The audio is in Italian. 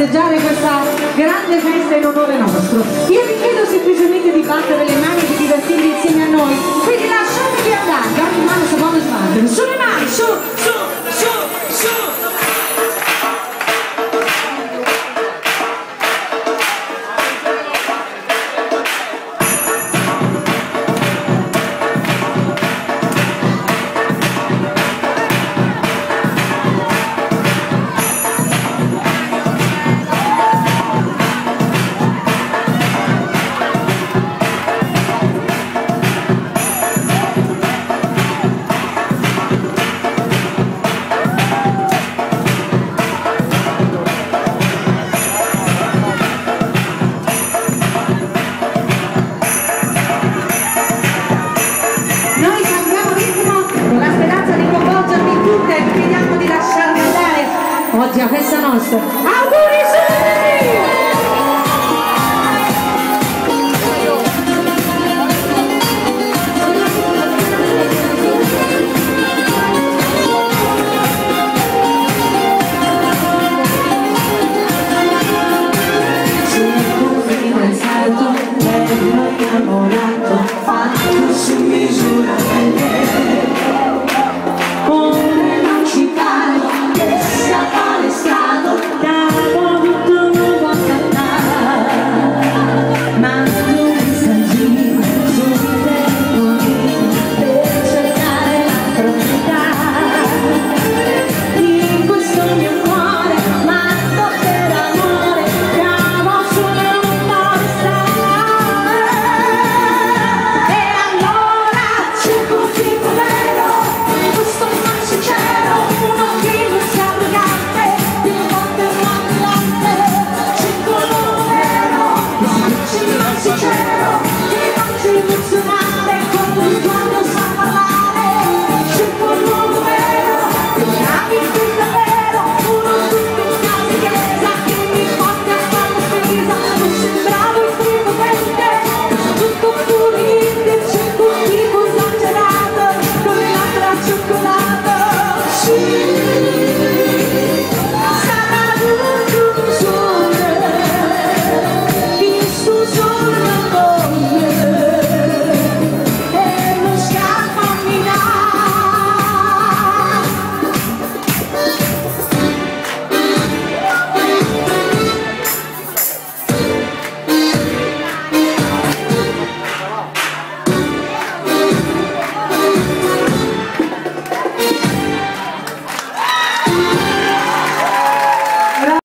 festeggiare questa grande festa in onore nostro. Io vi chiedo semplicemente di battere le mani e di divertirvi insieme a noi, quindi lasciatevi andare, date in mano se vuole sbattere, sulle mani, su, su, su, su. Oggi a festa nostra.